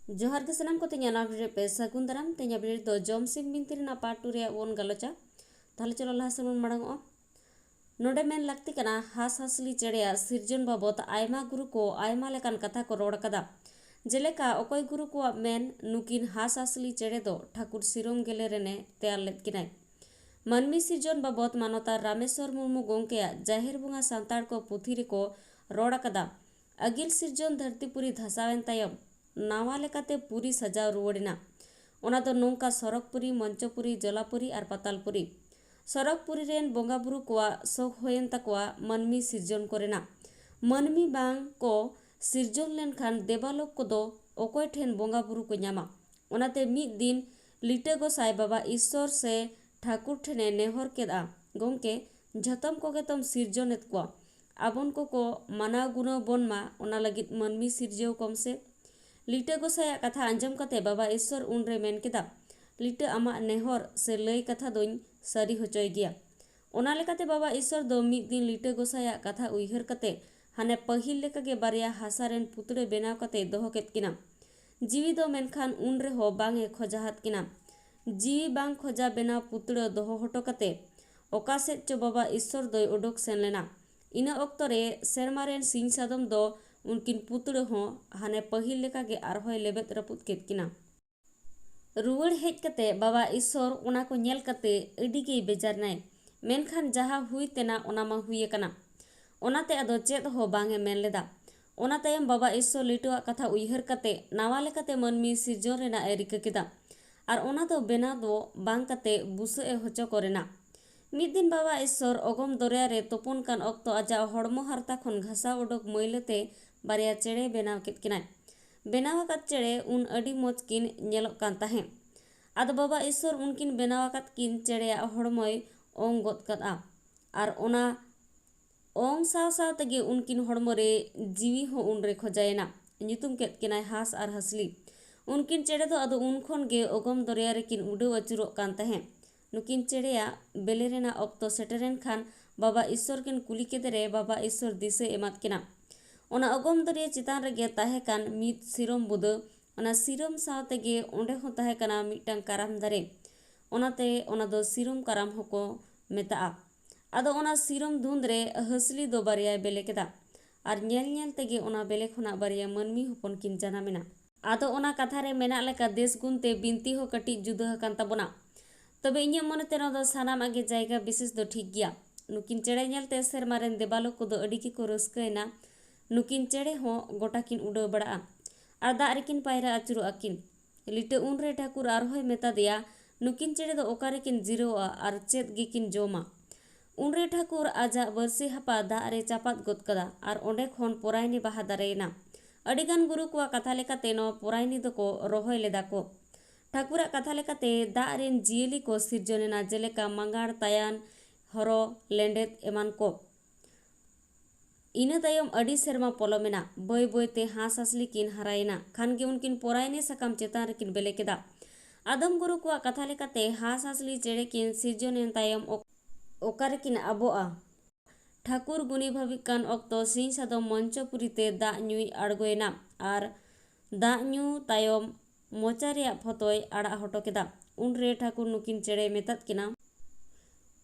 जोहार के सनाम को तेना वीडियो पे सगुन दाराम तेना वीडियो दो जॉम सिंह बिनती रेना पार्ट 2 रे वन गलोचा ताहले चलो लहा सेन बन माड़ांगो नोडे मेन लागती कना हास हासली चेड़ेया सिरजन बाबत आयमा गुरु को आयमा लेकान कथा को रोड़ कदा जेलेका अकोय गुरु को मेन नुकिन हास हासली चेड़े दो ठाकुर सिरोम गेले रेने तैयार लेद किनाय मानमी सिरजन बाबत मानवता रामेश्वर मुर्मू गोंकेया जाहिर बुंगा सांताड़ को पुथी रेको रोड़ कदा अगिल सिरजन धरतीपुरी धसावेन तायम नावा लेकाते पुरी सजाव रुवड़िना ओना दो नोंका सरकपुरी मंचपुरी जलापुरी और पातालपुरी सरकपुरी रेन बोंगा बुरु कोआ सोख होयन तकवा मानमी सिरजन कोरेना मानमी बांग को सिरजन लेनखान देवालोक को दो ओकोय ठेन बोंगा बुरु को न्यामा ओनाते मिद दिन लिटे गोसाई बाबा ईश्वर से ठाकुर ठेने नेहर केदा गोंके झतम कोगे तम सिरजन एत कोआ आबन को मानाव गुना बोनमा ओना लगित मानमी सिरजेव कम से लिटे गोसाया कथा आंजम कते बाबा ईश्वर उनरे मेन केदा लिटे आमा नेहर से लय कथा दोኝ सारी होचोय गिया ओना लेकाते बाबा ईश्वर दो मिद दिन लिटे गोसाया कथा उयहर कते हाने पहिल लेका के बारिया हासारेन पुतड़े बेनाव कते दोहो केत किना जीवी दो मेनखान उनरे हो बांगे खोजाहात किना जीवी बांग खोजा बेनाव पुतड़े दोहो हटो कते ओका सेद चो बाबा ईश्वर दोय उडोक सेन लेना इना ऑक्तो रे सेरमारेन सिंह सादम दो उनकिन पुतड़े हो हाने पहिल लेका के आरहोय लेबेत रपुत केत किना रुवड़ हेज कते बाबा ईश्वर ओना को नेल कते अडी के बेजार नाय मेनखान जहा हुई तेना ओना मा हुई कना ओनाते आदो चेद हो बांगे मेन लेदा ओना तायम बाबा ईश्वर लिटुआ कथा उयहर कते नावा लेकाते मानमी सिरजन रेना ए रिका केदा आर ओना दो बेना दो बांग कते बुसे ए होचो कोरेना मिद दिन बाबा ईश्वर अगम दरिया रे तोपन कान ऑक्तो आजा हड़मो हारता खन घासा उडोक मैलते बारिया चेड़े बेनाव केत किनाय बेनाव आकात चेड़े उन अडी मोज किन नेलोक कान ताहे आद बाबा ईश्वर उनकिन बेनाव आकात किन चेड़ेया हड़मोय ओंग गद कदा आर ओना ओंग साव साव तेगे उनकिन हड़मो रे जीवी हो उनरे खोजायना nyutum केत किनाय हास आर हसली उनकिन चेड़े दो आदो उन खन गे अगम दरिया रे किन उडो अचुरोक कान ताहे नुकिन चेड़ेया बेले रेना ऑक्तो सेटरेन खान बाबा ईश्वर किन कुली केदे रे बाबा ईश्वर दिसे एमात किना ओना अगम दरिया चितान रेगे ताहे कान मिद सिरम बुदा ओना सिरम सावते गे ओंडे हो ताहे काना मिटांग काराम दारे ओनाते ओना दो सिरम काराम होको मेता आदो ओना सिरम धुंद रे हसली दो बारिया बेले केदा आर नेल नेल तेगे ओना बेले खना बारिया मानमी होपन किन जानामेना आदो ओना कथा रे मेना लेका देश गुनते बिनती हो कटी जुदा हकान ताबोना तबे इᱧ मनते नो दो सानाम आगे जायगा विशेष दो ठीक गिया नुकिन चेड़े नेलते सेरमारेन देबालोक को दो अडी को रस्कयना नुकिन चेड़े हो गोटा किन उडो बड़ा आर दा रेकिन पायरा अचुरो अकिन लिटे उन रे ठाकुर आरहोय मेता दिया नुकिन चेड़े दो ओकारे किन जिरोआ आर चेद गे किन जोमा उन रे ठाकुर आजा बरसे हपा दा रे चापात गद कदा आर ओंडे खन पोरायनी बाहा दारेना अडिगान गुरु को कथा लेकाते नो पोरायनी दो को रोहोय लेदा को ठाकुरा कथा लेकाते दा रेन जियली को सिरजनेना जेलेका मंगाड़ तायान हरो लेंडेत एमान को इना तायम अडी सेरमा पलमेना बय बयते हास हासली किन हरायना खानगे उनकिन पोरायने सकाम चेतान रेकिन बेले केदा आदम गुरु को कथा लेकाते हास हासली चेड़े किन सिरजनेन तायम ओकारे किन आबोआ ठाकुर गुनी भाविक कान ऑक्तो सिंह सादम मंचपुरीते दा न्युई आड़गोयना आर दा न्यू तायम मोचा रे फतोय आड़ा हटो केदा उन रे ठाकुर नुकिन चेड़े मेतात किना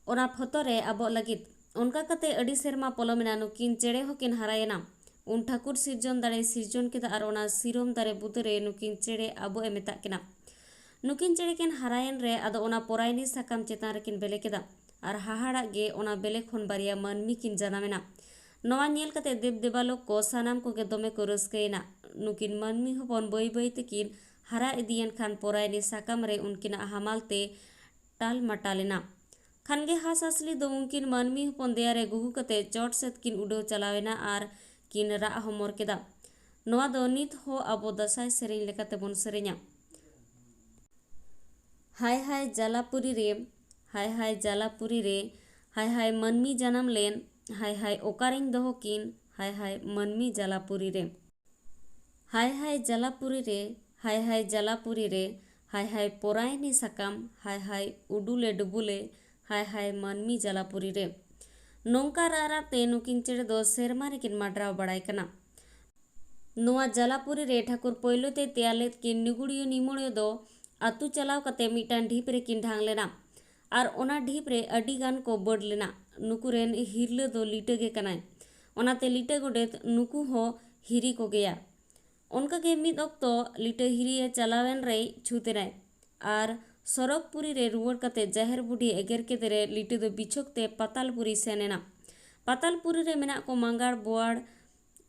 ओना फतो रे आबो लगित उनका कते अडी सेरमा पलमेना नुकिन चेड़े होकिन हरायना उन ठाकुर सिरजन दारे सिरजन केदा आर ओना सिरम दारे बुदरे नुकिन चेड़े आबो ए मेता किना नुकिन चेड़े किन हरायन रे आदो ओना पोरायनी साकाम चेतान रेकिन बेले केदा आर हाहाड़ा गे ओना बेले खन बारिया मानमी किन जानामेना नवा नेल कते देव देवालोक को सानाम को गे दोमे को रस्कयना नुकिन मानमी होपन बय बय तेकिन हरा इदियन खान पोरायनी साकाम रे उनकिन हमालते टाल मटालेना खानगे हास हासली दो उनकिन मानमी होपन देयारे गुगु कते चोट सेत किन उडो चलावेना आर किन रा हमर केदा नवा दो नित हो आबो दसाय सेरेñ लेकाते बन सेरेñा हाय हाय जालापुरी रे हाय हाय जालापुरी रे हाय हाय मानमी जानम लेन हाय हाय ओकारेñ दोहो किन हाय हाय मानमी जालापुरी रे हाय हाय जालापुरी रे हाय हाय जालापुरी रे हाय हाय पोरायनी साकाम हाय हाय उडुले डुबुले हाय हाय मानमी जालापुरी रे नोंका रारा ते नुकिन चेड़े दो सेरमा रेकिन माड्राव बड़ाय कना नोआ जलापुरी रे ठाकुर पोयलोते तेयालेत किन निगुड़ियो निमोड़ियो दो आतु चलाव कते मिटान ढीप रे किन ढांग लेना और ओना ढीप रे अडी गान को बड़ लेना नुकुरेन हिरले दो लीटे गे कनाय ओनाते लीटे गोडेत नुकु हो हिरी को गया उनका के मिद ऑक्तो लीटे हिरिये चलावेन रे छूतेनाय और सरगपुरी रे रुवड़ कते जाहेर बुढ़ी एगेर के तेरे लीटे दो बिछोकते पातालपुरी सेनेना पातालपुरी रे मेना को मंगाड़ बोआड़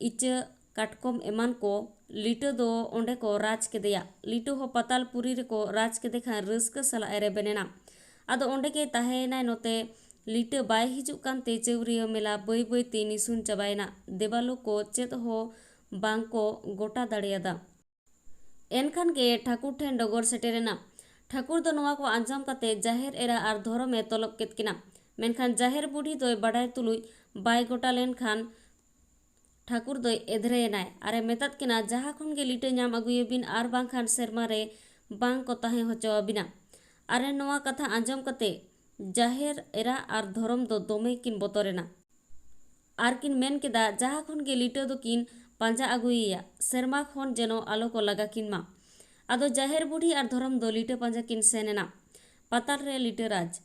इचे काटकोम एमान को लीटो दो ओंडे को राज के दिया लीटो हो पातालपुरी रे को राज के देखा रस्क सला एरे बनेना आदो ओंडे के ताहेना नोते लीटो बाय हिजुक कांते चौरियो मेला बई बई ते निसुन चबायना देवालो को चेत हो बांग को गोटा दाड़ियादा एनखान के ठाकुर ठेन डगर सेटेरेना ठाकुर दो नोआ को आंजम कते जाहेर एरा आर धोरमे तलब केत किना मेनखान जाहेर बुढ़ी दोय बाडाय तुलुय बाय गोटा लेनखान ठाकुर दोय एधरेनाय आरे मेतात किना जहा खन गे लीटे नाम अगुयबिन आर बांखान सेरमा रे बांग को ताहे होचोबिना आरे नोआ कथा आंजम कते जाहेर एरा आर धोरम दो दोमे किन बोतरेना आर किन मेन केदा जहा खन गे लीटे दो किन पांजा अगुइया सेरमा खन जेनो आलो को लगा किन मा आदो जाहेर बुढ़ी आर धोरम दो लीटे पांजा किन सेनेना पाताल रे लीटे राज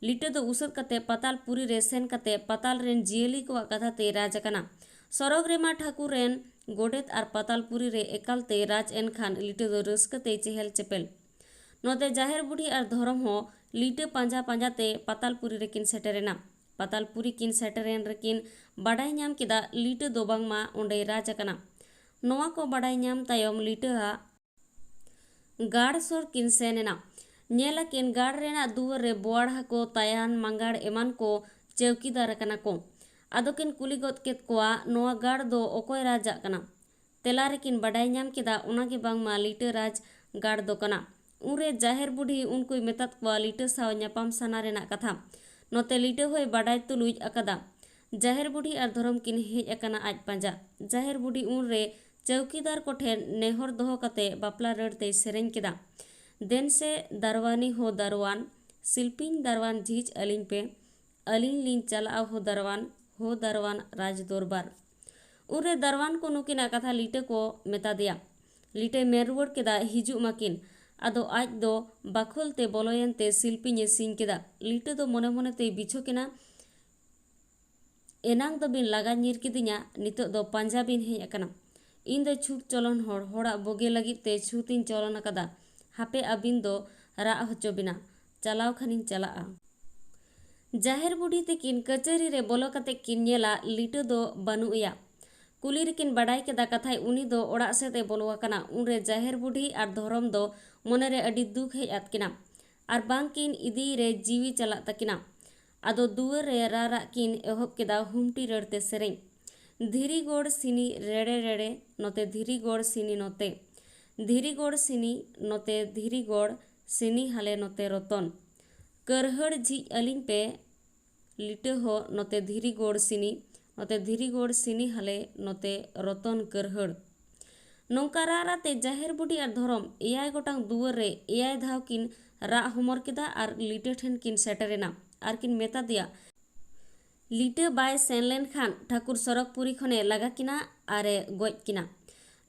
लीटे दो उसद कते पाताल पुरी रे सेन कते पाताल रेन जियली को कथा ते राज कना सरग रेमा ठाकुर रेन गोडेत आर पातालपुरी रे एकाल ते राज एनखान लीटे दो रस्क ते चेहल चेपेल नोते जाहेर बुढ़ी आर धोरम हो लीटे पांजा पांजा ते पातालपुरी रे किन सेटेरेना पातालपुरी किन सेटेरेन रे किन बाडाय नाम किदा लीटे दो बांगमा ओंडे राज कना नोआ को बाडाय नाम तायम लीटे हा गाड़ सोर किन सेनेना नेला किन गाड़ रेना दुवर रे बोआड़ को तायान मंगाड़ एमान को चौकीदार कना को आदो किन कुली गोद केत कोआ नोआ गाड़ दो ओकोय राजा कना तेला रे किन बाडाय नाम किदा ओना के बांगमा लीटे राज गाड़ दो कना उरे जाहेर बुढ़ी उनकुय मेतात कोआ लीटे साव न्यापाम सना रेना कथा नोते लीटे होय बाडाय तुलुय अकदा जाहेर बुढ़ी आर धोरम किन हेज अकना आज पांजा जाहेर बुढ़ी उन रे चौकीदार को ठेन नेहर दोहो कते बापला रड़ते सेरेन किदा देन से दरवानी हो दरवान शिल्पिन दरवान झीज अलिन पे अलिन लिन चला हो दरवान राज दरबार उरे दरवान को नुकिना कथा लीटे को मेता दिया लीटे मेरुवड़ केदा हिजु माकिन आदो आज दो बाखोल ते बोलोयन ते शिल्पी ने सिंह केदा लीटे दो मने मने ते बिछो किना एनांग दो बिन लगा नीर किदिया नितो दो पांजा बिन हेज अकना इन दो छूट चलन होड़ा बोगे लगी ते छूतिन चलन कदा हापे अबिन दो रा होचो बिना चलाव खानिन चला जाहेर बुढ़ी ते किन कचहरी रे बोलो कते किन नेला लीटे दो बनुया कुली रे किन बाडाय केदा कथाय उनी दो ओड़ा से ते बोलवा कना उनरे जाहेर बुढ़ी आर धोरम दो मने रे अडी दुख हेज आतकिना आर बांग किन इदी रे जीवी चला तकिना आदो दुवर रे रारा किन एहोब केदा हुमटी रड़ते सेरें धीरी गोड़ सिनी रेड़े रेड़े नोते धीरी गोड़ सिनी नोते धीरी गोड़ सिनी नोते धीरी गोड़ सिनी हाले नोते रतन करहड़ झीज अलिन पे लीटे हो नोते धीरी गोड़ सिनी नोते धीरी गोड़ सिनी हाले नोते रतन करहड़ नौका रारा ते जाहेर बुढ़ी आर धोरम एयाय गोटांग दुवर रे एयाय धाव किन रा हमर केदा आर लीटे ठेन किन सेटरेना आर किन मेता दिया लीटे बाय सेन लेन खान ठाकुर सरगपुरी खने लगा किना आरे गोज किना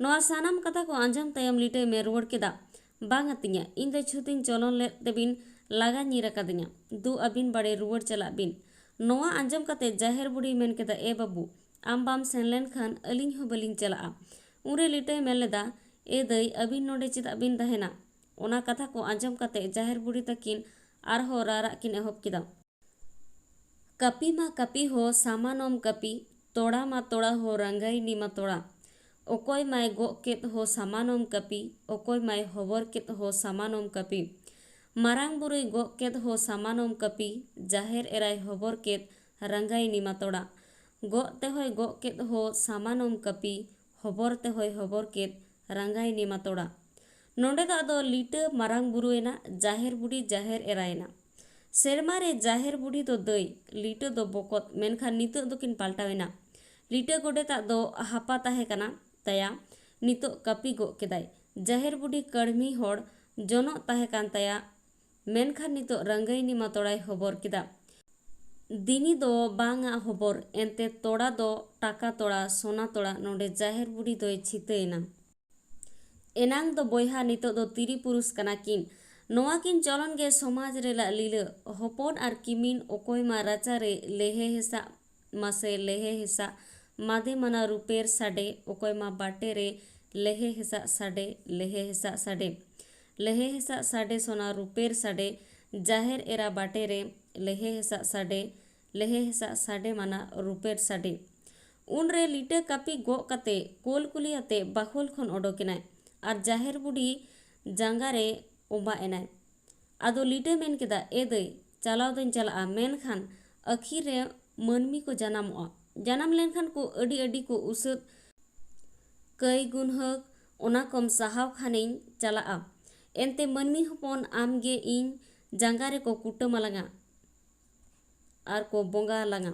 नोआ सानाम कथा को आंजम तायम लीटे में रुवड़ केदा बांग अतिया इन दे छुतिन चलन ले तेबिन लगा नीर कदिया दु अबिन बड़े रुवड़ चला बिन नोआ आंजम कते जाहेर बुढ़ी मेन केदा ए बाबू आम बाम सेन लेन खान अलिन हो बलिन चला उरे लीटे मेन लेदा ए दई अबिन नोडे चेदा बिन दहेना ओना कथा को आंजम कते जाहेर बुढ़ी तकिन आरहो रारा किन एहोब केदा कपी मा कपी हो सामानोम कपी तोड़ा मा तोड़ा हो रंगाई नीमा तोड़ा ओकोय माय गो केत हो सामानोम कपी ओकोय माय होबर केत हो सामानोम कपी मारांग बुरुई गो केत हो सामानोम कपी जाहेर एराय होबर केत रंगाई नीमा तोड़ा गो ते होय गो केत हो सामानोम कपी होबर ते होय होबर केत रंगाई नीमा तोड़ा नोंडे दो लीटे मारांग बुरुएना जाहेर बुढ़ी जाहेर एरायना सेरमा रे जाहेर बुढ़ी दो दई लीटे दो बोकत मेनखान नितो दो किन पाल्टावेना लीटे गोडेता दो हापा ताहे कना तया नितो कपी गो केदाय जाहेर बुढ़ी कड़मी होड़ जोनो ताहे कान तया मेनखान नितो रंगाई नीमा तोड़ाय होबर केदा दिनी दो बांगा हबर एनते तोड़ा दो टाका तोड़ा सोना तोड़ा नोडे जाहेर बुढ़ी दोय छितैना। एनांग दो बोयहा नितो दो तिरी पुरुष कना किन नोआ किन चलन गे समाज रे ला लीला हपन आर किमिन ओकोय मा राचा रे लेहे हिस्सा मासे लेहे हिस्सा मादे मना रुपेर साडे ओकोय मा बाटे रे लेहे हिस्सा साडे लेहे हिस्सा साडे लेहे हिस्सा साडे सोना रुपेर साडे जाहेर एरा बाटे रे लेहे हिस्सा साडे लेहे हिस्सा साडे मना रुपेर साडे उन रे लिटे कापी गो कते कोल कुली आते बाखोल खन ओडोकिनाय आर जाहेर बुढ़ी जांगा रे उबा एनाय। आदो लिटे मेन केदा ए दई चलाव दन चला मेनखान अखिर रे मनमी को जनामोआ जनाम लेनखान को अडी अडी को उसद कई गुनहक ओना कम साहाव खानिन चला एनते मनमी हपन आमगे इन जांगा रे को कुटम लांगा आर को बोंगा लांगा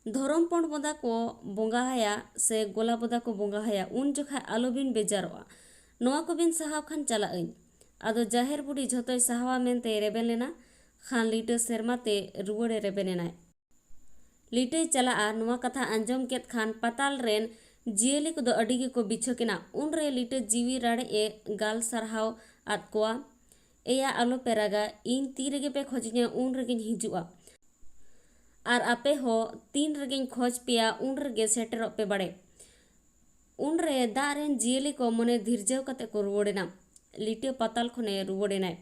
धरम पौंड बोदा को बोंगा हाया से गोला बोदा को बोंगा हाया उन जोखा आलोबिन बेजारोआ नोआ को बिन साहाव खान चला अइन। आदो जाहेर बुढ़ी झोतोय साहावा मेनते रेबेन लेना खान लिटे सेरमाते रुवड़े रेबेन एनाय। लिटे चला नोआ कथा आंजम केत खान पताल रेन जियली को दो अडी गे को बिछोकिना उन रे लिटे जीवी राड़े ए गाल सरहाव आद कोआ एया आलो पेरागा इन ती रेगे पे खोजिया उन रेगिन हिजुआ आर आपे हो तीन रेगिन खोज पिया उन रेगे सेटेरो पे बड़े उन रे दारेन जियली को मने धीरजव कते को रुवड़ेना लिटे पताल खने रुवड़ेनाय।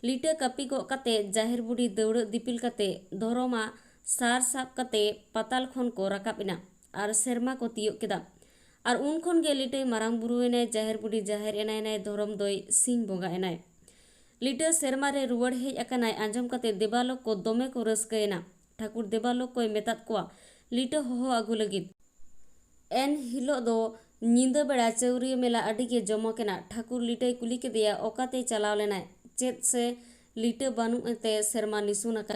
लिटे कपी गो कते जाहिर बुढ़ी दौड़ दिपिल कते धोरोमा सार साब कते पताल खन को राकाबिना आर सेरमा को तियो केदा आर उन खन गे लिटे मारांग बुरु एनाय जाहिर बुढ़ी जाहिर एनाय नाय धोरम दोय सिंह बोंगा एनाय। लिटे सेरमा रे रुवड़ हेज अकानाय आंजम कते देबालोक को दोमे को रस्कयना ठाकुर देबालोक कोय मेतात कोआ लिटे होहो आगु लगिद। एन हिलो दो निंदा बेड़ा चौरिया मेला अडी के जमकेना ठाकुर लिटे कुली के दिया ओकाते चलाव लेनाय चेत से लिटे बानु एते सेरमा निसुन अका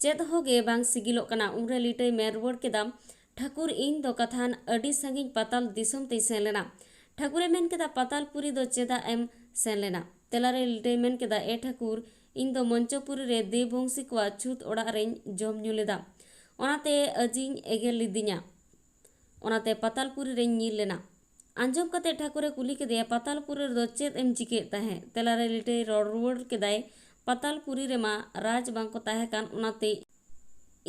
चेत होगे बांग सिगिलो कना उनरे लिटे में रुवड़ केदा ठाकुर इन दो कथान अडी संगिन पताल दिसम ते सेन लेना ठाकुरे मेन केदा पतालपुरी दो चेदा एम सेन लेना तेलारे लिटे मेन केदा ए ठाकुर इन दो मंचोपुरी रे देववंशी को छूत ओड़ा रेन जम ᱧᱩ लेदा ओनाते अजिंग एगेल लिदिया ओनाते पतालपुरी रे ᱧᱤᱨ लेना। आंजम कते ठाकुरे कुली के दिया पतालपुरी रे दो चेत एम चिके ताहे तेलारे लिटे रोड रुवड़ केदाय पतालपुरी रे मा राज बांको ताहे कान ओनाते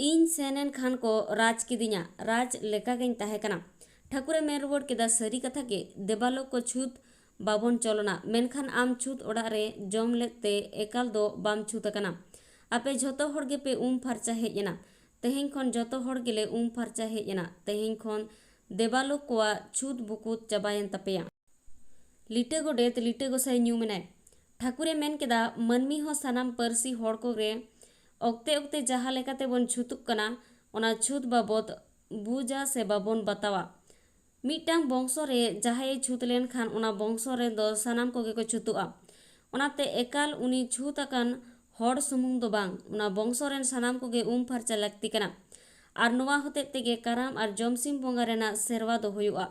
इन सेनेन खान को राज किदिया राज लेका गेन ताहे कना ठाकुरे मेन रुवड़ केदा सरी कथा के देबालोक को छूत बाबन चलना मेनखान आम छूत ओड़ा रे जम लेते एकाल दो बाम छूत कना आपे झोतो हड़ गे पे फारचा हेजना तेहें खन झोतो हड़ गेले फारचा हेजना तेहें खन देबालोक को छूत बुकुत चाबायन तपेया। लिटे गोडेत लिटे गोसाई ᱧᱩᱢᱮᱱᱟᱭ ठाकुरे मेन केदा मनमी हो सानाम परसी हड़ को रे ओक्ते ओक्ते जहा लेकाते बन छूतुक कना ओना छूत बाबत बुजा से बाबन बतावा मिटांग बंशो रे जहाय छूत लेन खान ओना बंशो रे दो सानाम को गे को छूतुआ ओनाते एकाल उनी छूत अकान हड़ सुमुंग दो बांग ओना बंशो रेन सानाम को गे फारचा लगती कना आर नोआ होते तेगे काराम आर जमसिम बोंगा रेना सेरवा दो हुयुआ।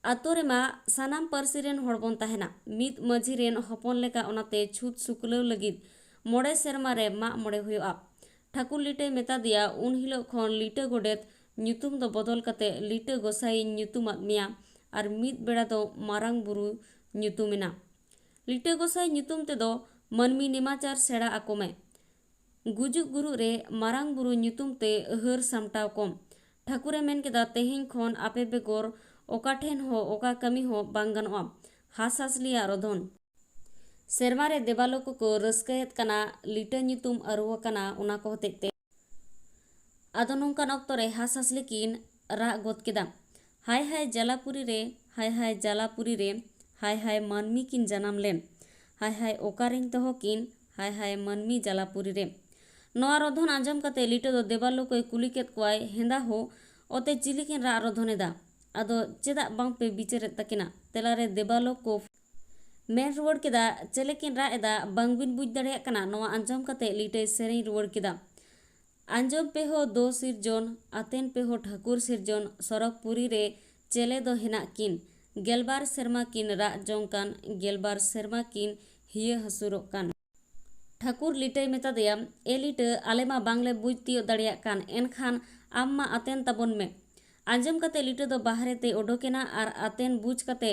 आतो रे मा सानाम परसी रेन हड़ बोन ताहेना मित माझी रेन हपन लेका ओनाते छूत सुकलव लगिद मोड़े सेरमा रे मा मोड़े हुयुआ। ठाकुर लिटे मेता दिया उन हिलो खन लिटे गोडेत ᱧᱩᱛᱩᱢ दो बदल कते लिटे गोसाई ᱧᱩᱛᱩᱢᱟᱫ मिया आर मित बेड़ा दो मारांग बुरु ᱧᱩᱛᱩᱢᱮना। लिटे गोसाई ᱧᱩᱛᱩᱢ ते दो मनमी निमाचार सेड़ा आकोमे गुजुक गुरु रे मारांग बुरु ᱧᱩᱛᱩᱢ ते हर सामटाव कोम ठाकुरे मेन केदा तेहें खन आपे बेगोर ओका ठेन हो ओका कमी हो बांग गनोआ हास हासलिया रोधन सेरमा रे देबालोक को रस्कयत कना लिटे ᱧᱩᱛᱩᱢ अरुवा कना उना को होते आदो नोंकान ऑक्तो रे हास हासली किन रा गोद केदा हाय हाय जलापुरी रे हाय हाय जलापुरी रे हाय हाय मनमी किन जनाम लेन हाय हाय ओकारिन तहो किन हाय हाय मनमी जलापुरी रे नोआ रोधन आंजम कते लिटे दो देबालोक को कुली केत कोय हेंदा हो ओते चिलिकिन रा रोधनेदा आदो चेदा बांग पे बिचेरे तकिना तेलारे देबालोक को मेन रुवड़ केदा चेलेकिन रा एदा बांगबिन बुझ दड़े कना नोआ आंजम कते लिटे सेरें रुवड़ केदा आंजम पे हो दो सिरजोन आतेन पे हो ठाकुर सिरजोन सरकपुरी रे चेले दो हेना किन गेलबार सेरमा किन रा जोंकान गेलबार सेरमा किन हिया हसुरो कान ठाकुर लीटय मेतादेया ए लीटा आले मा बांगले बुझ तियो दाड़ियाग कान एनखान आम मा आतेन ताबोन मे। आंजम कते लीटा दो बाहरे ते ओडोकेना आर आतेन बुझ कते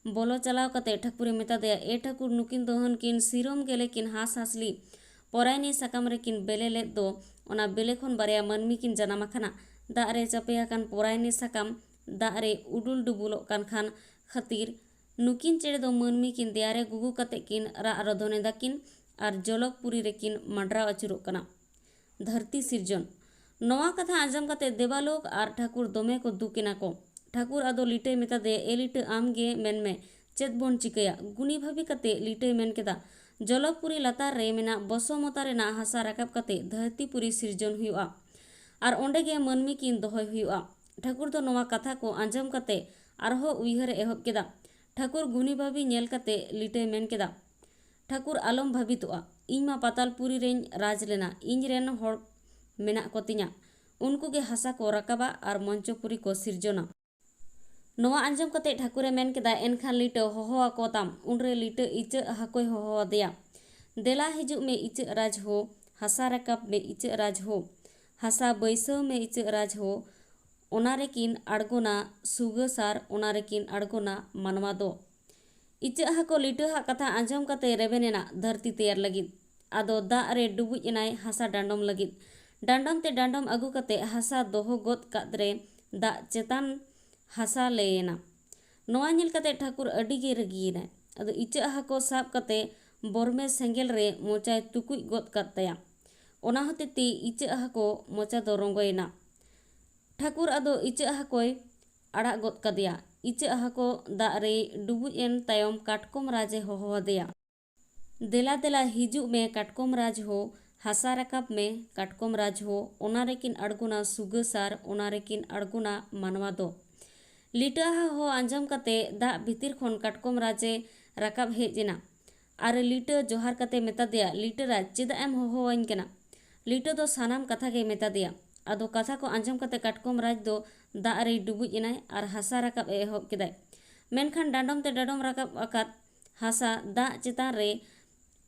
बोलो चलाव कते ठाकुरे मेतादेया ए ठाकुर नुकिन दोहन किन सिरोम गेले किन हास हासली परायनी साकाम रे किन बेले लेद दो ओना बेले खन बारिया मानमी किन जनाम आखाना दाग रे चापेया कान परायनी साकाम दाग रे उडुल डुबुलोग कान खान खातिर नुकिन चेड़े दो मानमी किन देयारे गुगु कते किन राग रधोने दाकिन आर जलकपुरी रे किन माड्राव अचुरोग कना। धरती सिरजन नवा कथा आंजम कते देवालोक आर ठाकुर दोमे को दुकिना को। ठाकुर आदो लीटय मेतादे ए लीटा आमगे मेनमे चेद बोन चिकया गुनी भाभी कते लीटय मेन केदा जलकपुरी लतार रे मेना बसमता रेना हासा राकाब कते धरतीपुरी सिरजन हुआ आर ओंडेगे मानमी किन दोहय हुआ। ठाकुर दो नवा कथा को आंजम कते आरहो उइहर एहब केदा। ठाकुर गुनी भाभी नेल कते लीटय मेन केदा ठाकुर आलम भाबितोआ इñ मा पातालपुरी रेñ राज लेना इñ रेन होड़ मेना को तिñा उनको गे हासा को राकाबा आर मंचोपुरी को सिरजना। नवा आंजम कते ठाकुरे मेन केदा एनखान लीटा होहोआ को ताम उनरे लीटा इचा हाकोय होहोआ देया देला हिजुग में इचा राज हो हासा राकाब में इचा राज हो हासा बैसाव में इचा राज हो ओनारे किन आड़गोना सुगा सार ओनारे किन आड़गोना मानवा दो। इचा हाको लीटा हा कथा आंजम कते रेबेनेना धरती तैयार लगिद आदो दाग रे डुबुज एनाय हासा डांडम लगिद डांडम ते डांडम आगु कते हासा दोहो गोद कादरे दाग चेतान हासा लेना। नवा नेल कते ठाकुर अडिगे रगियेनाय आदो इचा हाको साब कते बोरमे सेंगेल रे मोचाय तुकुज गोद कादताया ओना हतेते इचा हाको मोचा दो रंगोयना। ठाकुर आदो इचा हाकोय आड़ा गोद कादेया इचा हाको दाग रे डुबुज एन तायम काटकोम राजे होहोआदेया देला देला हिजुग में काटकोम राज हो हासा राकाब में काटकोम राज हो ओनारे किन आड़गोना सुगा सार ओनारे किन आड़गोना मानवा दो। लीटा हो आंजम कते दाग भितिर खन काटकोम राजे राकाब हेजेना आर लीटा जोहार कते मेतादेया लीटा राज चेदा एम होहोआñ कना। लीटा दो सानाम कथा गे मेतादेया आदो कथा को आंजम कते काटकोम राज दो दाग रे डुबुज एनाय आर हासा राकाब एहब केदाय मेनखान डांडम ते डांडम राकाब आकाद हासा दाग चेतान रे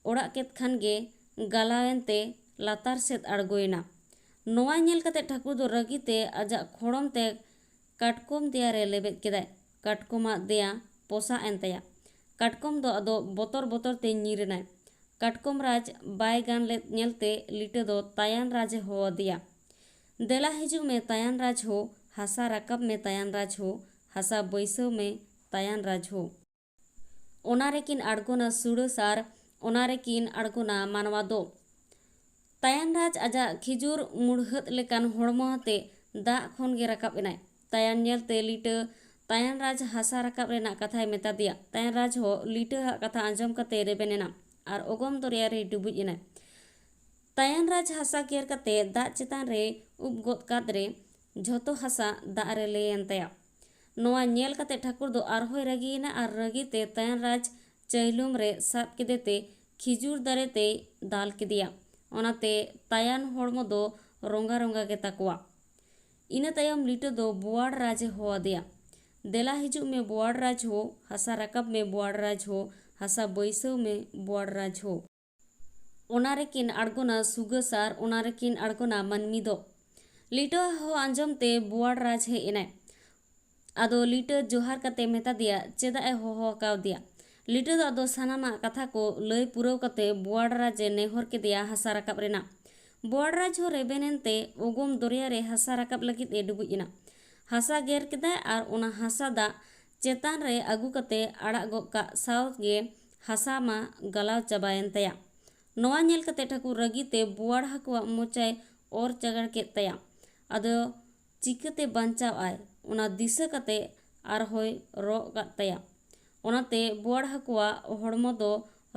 ओड़ाग केद खान गे गालावेनते लातार सेद आड़गोयना। नवा नेल कते ठाकुर दो रगिते आजा खोड़म ते काटकोम देया रे लेबेद केदाय काटकोमा देया पोसा एन ताया काटकोम दो आदो बोतर बोतर ते ᱧᱤᱨᱮᱱᱟᱭ काटकोम राज बाय गान लेद नेलते लीटा दो तायान राजे होआदेया देला हिजुग में तायान राज हो हासा राकाब में तायान राज हो हासा बैसाव में तायान राज हो ओनारे किन आड़गोना सुड़ा सार ओनारे किन आड़गोना मानवा दो। तायान राज आजा खिजुर मुड़हत लेकान होड़मो हते दाग खन गे राकाब एनाय तायान नेलते लीटा तायान राज हासा राकाब रेना कथाय मेतादेया तायान राज हो लीटा हा कथा आंजम कते रेबेनेना आर ओगम दरिया रे डुबुज एनाय तायान राज हासा केर कते दाग चेतान रे उब गोद कादरे झोतो हासा दाग रे लेयन ताया। नवा नेल कते ठाकुर दो आरहोय रगियेना आर रगिते तायान राज चैलुम रे साब केदेते खिजुर दारे ते दाल केदिया ओनाते तायान होड़मो दो रोंगा रोंगा गे ताकोआ। इना तायम लीटा दो बोवाड़ राजे होआदेया देला हिजुग में बोवाड़ राज हो हासा राकाब में बोवाड़ राज हो हासा बैसाव में बोवाड़ राज हो ओनारे किन आड़गोना सुगा सार ओनारे किन आड़गोना मानमी दो। लीटा हो आंजम ते बोवाड़ राज हे एनाय आदो लीटा जोहार कते मेतादेया चेदा ए होहो कावदिया लीटा दो आदो सानामा कथा को लय पुराव कते बोवाड़ राजे नेहर केदेया हासा राकाब रेना बोवाड़ राज हो रेबेनेनते ओगम दरिया रे हासा राकाब लगिद ए डुबुज एना हासा गेर केदाय आर ओना हासा दाग चेतान रे आगु कते आड़ा गोद काग साव गे हासा मा गलाव चाबायन ताया। नवा नेल कते ठाकुर रगिते बोवाड़ हाकुआ मोचाय और चगाड़ केद ताया आदो चिकाते बांचाव आय ओना दिसा कते आरहोय रो काद ताया ओनाते बोवाड़ हाकुआ होड़मो दो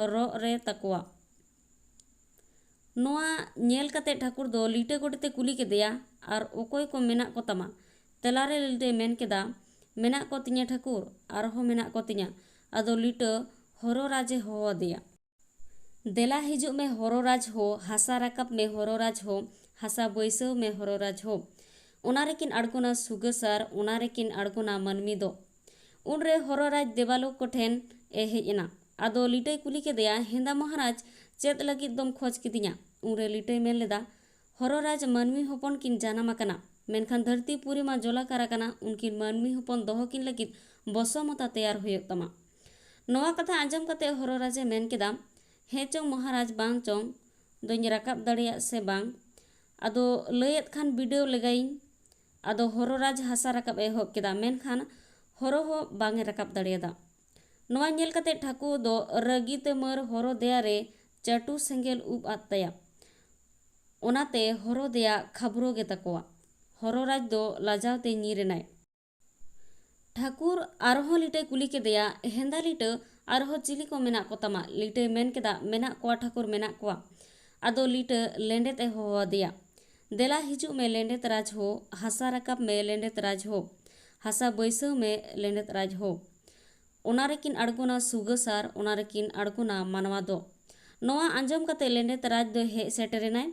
रो रे ताकोआ। नवा नेल कते ठाकुर दो लीटा गोटेते कुली केदेया आर ओकोय को मेना को तामा तेलारे लीटे मेन केदा मेना को तिñा ठाकुर आरहो मेना को तिñा आदो लीटा होरो राजे होआदेया देला हिजुग में होरो राज हो हासा राकाब में होरो राज हो हासा बैसाव में होरो राज हो ओनारे किन आड़गोना सुगा सार ओनारे किन आड़गोना मानमी दो। उनरे होरो राज देवालोक को ठेन ए हेज एना आदो लीटाय कुली केदेया हेंदा महाराज चेद लगित दम खोज किदिया उनरे लिटे मेन लेदा हरोराज मानवी हपन किन जानाम आकना मेनखान धरती पुरी मा जलाकार आकना उनकिन मानवी हपन दोहो किन लगित बसमता तैयार हुयुग तमा। नोआ कथा आंजम कते हरोराजे मेन केदा हे चोंग महाराज बांग चोंग दोኝ राकाब दाड़ेया से बांग आदो लयेत खान बिडेव लेगाई आदो हरोराज हासा राकाब एहोब केदा मेनखान हरो हो बांगे राकाब दाड़ेयादा। नोआ नेल कते ठाकुर दो रगीते मर हरो देया रे चाटू सेंगेल उब आद ताया ओनाते हरो देया खाबरो गे ताकोआ हरोराज दो लाजावते ᱧᱤᱨᱮᱱᱟᱭ। ठाकुर आरहो लिटे कुली केदेया हेंदा लिटे आरहो चिली को मेना को तमा लिटे मेन केदा मेना कोआ ठाकुर मेना कोआ आदो लिटे लेंडेत ए होवादेया देला हिजुग में लेंडेत राज हो हासा राकाब में लेंडेत राज हो हासा बैसव में लेंडेत राज हो ओनारेकिन आड़गोना सुगसार ओनारेकिन आड़गोना मानवा दो। नोआ आंजम कते लेंडेत राज दो हे सेटरेनाय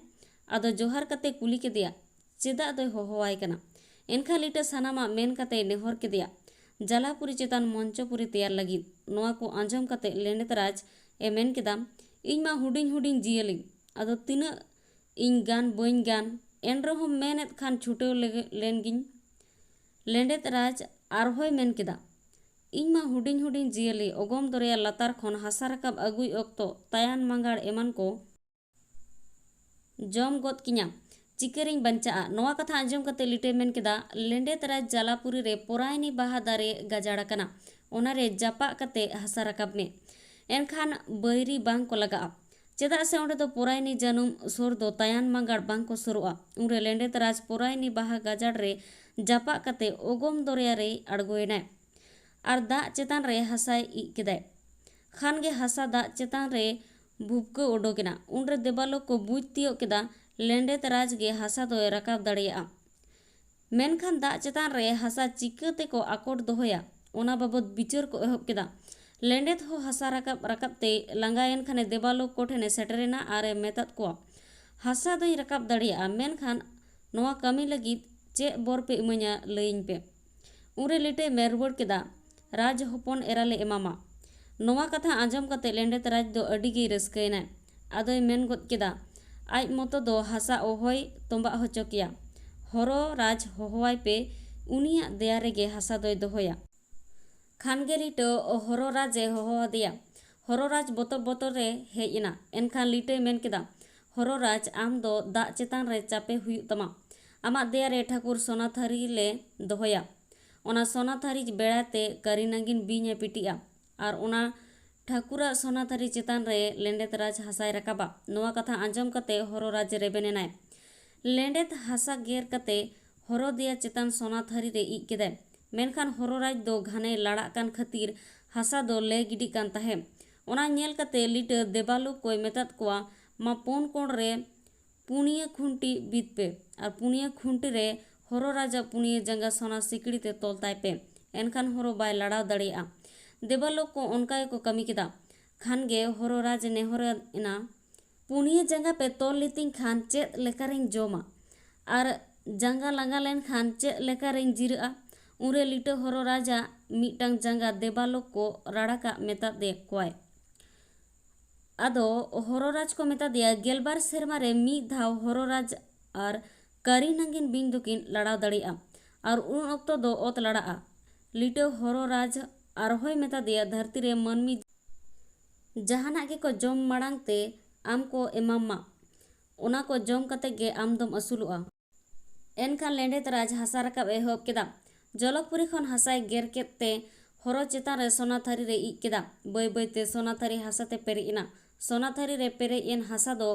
आदो जोहार कते कुली केदेया चेदा दो होवाय कना एनखा लिटे सानामा मेन कते नेहर केदेया जलापुरी चेतान मंचपुरी तैयार लगी। नोआ को आंजम कते लेंडेत राज ए मेन केदा इñ मा हुडिंग हुडिंग जियली आदो तिना इñ गान बइन गान एनरहो मेनेत खान छुटेव लेनगिñ। लेंडेत राज आरहोय मेन केदा इñ मा हुडिंग हुडिंग जियली ओगम दरिया लातार खन हासा राकाब आगुई अक्तो तायान मांगाड़ एमान को जम गद किñा चिकेरिñ बंचा। नोआ कथा आंजम कते लिटे मेन केदा लेंडेत राज जलापुरी रे पोरायनी बाहा दारे गाजाड़ा कना ओनारे जापा कते हासा राकाब में एनखान बैरी बांग को लगा चेदा से ओंडे दो पोरायनी जानुम सोर दो तायान मांगाड़ बांग को सुरुआ उनरे लेंडेत राज पोरायनी बाहा गाजाड़ रे जापा कते ओगम दरिया रे आड़गोयनाय आर दा चेतान रे हासाय इ केदाय खान गे हासा दा चेतान रे भुबको ओडोकेना उनरे देबालोक को बुझ तियो केदा लेंडेत राज गे हासा दो राकाब दाड़ेया मेनखान दा चेतान रे हासा चिकाते को आकोट दोहोया ओना बाबद बिचार को एहब केदा लेंडेत हो हासा राकाब राकाबते लांगायन खाने देबालोक कोठेने सेटरेना आरे मेतात को हासा दोኝ राकाब दाड़ेया मेनखान नोआ कामी लगित चे बोर पे इमाña लयिñ पे उनरे लिटे में रुवाड़ केदा राज हपन एराले एमामा। नोआ कथा आंजम कते लेंडेत राज दो अडी गे रस्कयना आदोय मेन गद केदा आज मतो दो हासा ओहोय तोंबा होचो किया हरो राज होहवाय पे उनिया देया रेगे हासा दोय दोहोया खानगे लिटे हरो राजे होहवादेया हरो राज बोतर बोतर रे हेज एना एनखान लिटे मेन केदा हरो राज आम दो दा चेतान रे चापे हुयु तमा आमा देया रे ठाकुर सोना थारी ले दोहोया ओना सोना थारी बेड़ाते करी नांगिन बीñe पिटिया आर ओना ठाकुरा सोना थारी चेतान रे लेंडेत राज हासाय राकाबा। नोआ कथा आंजम कते हरो राज रेबेनेनाय लेंडेत हासा गेर कते हरो देया चेतान सोना थारी रे इ केदाय मेनखान हरो राज दो घाने लाड़ा कान खातिर हासा दो ले गिडी कान ताहे ओना नेल कते लिटे देबालु कोय मेतात कोआ मा पोन कोण रे पुनिया खुंटी बीत पे आर पुनिया खुंटी रे हरो राजा पुनिया जंगा सोना सिकड़ी ते तोलताय पे एनखान हरो बाय लड़ाव दाड़ेया देबालोक को उनका को कमी केदा खान गे हरो राज नेहर एना पुनिया जंगा पे तोल लितिन खान चेद लेकारिñ जोमा आर जंगा लांगा लेन खान चेद लेकारिñ जिरआ उनरे लिटे हरो राजा मिटांग जंगा देबालोक को राड़ा मेता दे कोय आदो हरो राज को मेता दिया गेलबार सेरमा रे मी धाव हरो राज आर करी नांगिन बिन दुकिन लड़ाव दाड़ेया और उन अक्तो दो ओत लड़ाआ लिटे हरो राज आरहोय मेता दिया धरती रे मनमी जहाना के को जम माड़ांग ते आम को एमामा ओना को जम कते गे आम दम असुलुआ एनखान लेंडेत राज हासा राकाब एहब केदा जलकपुरी खन हासाय गेर केते हरो चेतान रे सोना थारी रे इ केदा बय बयते सोना थारी हासाते पेरेइना सोना थारी रे पेरेइन हासा दो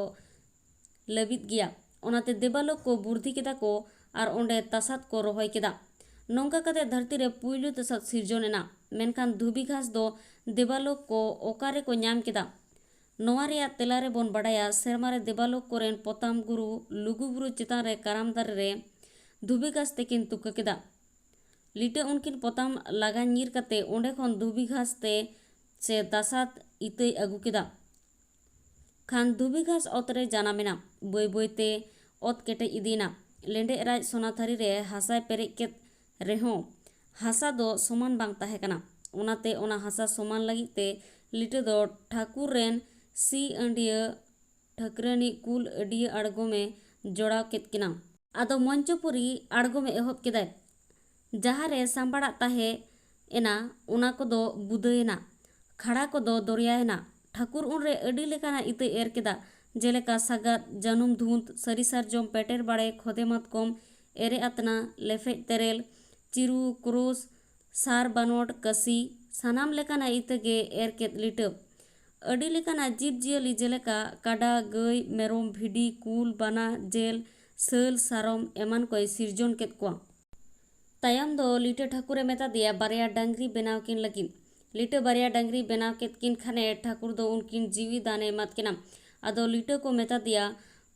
लबित गिया ओनाते देबालोक को बुर्धी केदा को आर ओंडे तसात को रोहय केदा नोंका कते धरती रे पुइलु तसात सिरजोन एना मेनखान धुबी घास दो देबालोक को ओकारे को ᱧᱟᱢ केदा नोआ रेया तेला रे बोन बड़ाया सेरमा रे देबालोक कोरेन पोताम गुरु लुगु बुरु चेतान रे काराम दारे रे धुबी घास तेकिन तुका केदा लिटे उनकिन पोताम लागा ᱧᱤᱨ कते ओंडे खन धुबी घास ते से तसात इतै अगु केदा खान धुबी घास ओतरे जानामेना बय बयते ओत केटे इदीना लेंडे राज सोना थारी रे हासाय पेरे केत रेहो हासा दो समान बांग ताहे कना ओनाते ओना हासा समान लगी ते लिटे दो ठाकुर रेन सी अंडिया ठाकुरानी कुल अडिया आड़गोमे जोड़ाव केद किना। आदो मंचपुरी आड़गोमे एहब केदाय जहाँ रे सांबाड़ा ताहे एना उना कोदो बुदायना खड़ा कोदो दरियायना। ठाकुर उनरे अडी लेकाना इते एर केदा जेलेका सागात जानुम धुंत सरी सारजोम पेटेर बाड़े खोदे मातकम एरे आतना लेफेज तेरेल चिरू क्रूस सार बानोट कसी सानाम लेकाना इतेगे एर केद लिटब। अडी लेकाना जीव जियली जेलेका काडा गई मेरोम भिडी कुल बाना जेल सेल सारम एमान कोई सिरजोन केद कोआ। तायम दो लिटे ठाकुरे मेता दिया बारिया डांगरी बनाव किन लगिन। लिटे बारिया डांगरी बनाव केद किन खाने ठाकुर दो उनकिन जीवी दाने मत किना। आदो लिटे को मेता दिया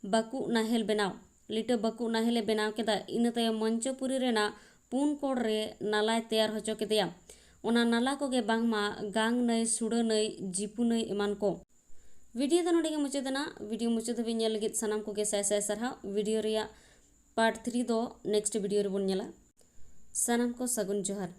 बाकु नाहेल बनाव। लिटे बाकु नाहेले बनाव केदा इन तायम मंचपुरी रेना पुन कोड़ रे नालाय तैयार होचो केदिया। ओना नाला कोगे बांगमा गांग नई सुड़ा नई जिपु नई एमान को। वीडियो दो नोडे के मुचादना। वीडियो मुचाद भी नेल लगित सनाम कोगे साय साय सरहाव। वीडियो रिया पार्ट 3 दो नेक्स्ट वीडियो रे बोन नेला। सनाम को सगुन जोहार।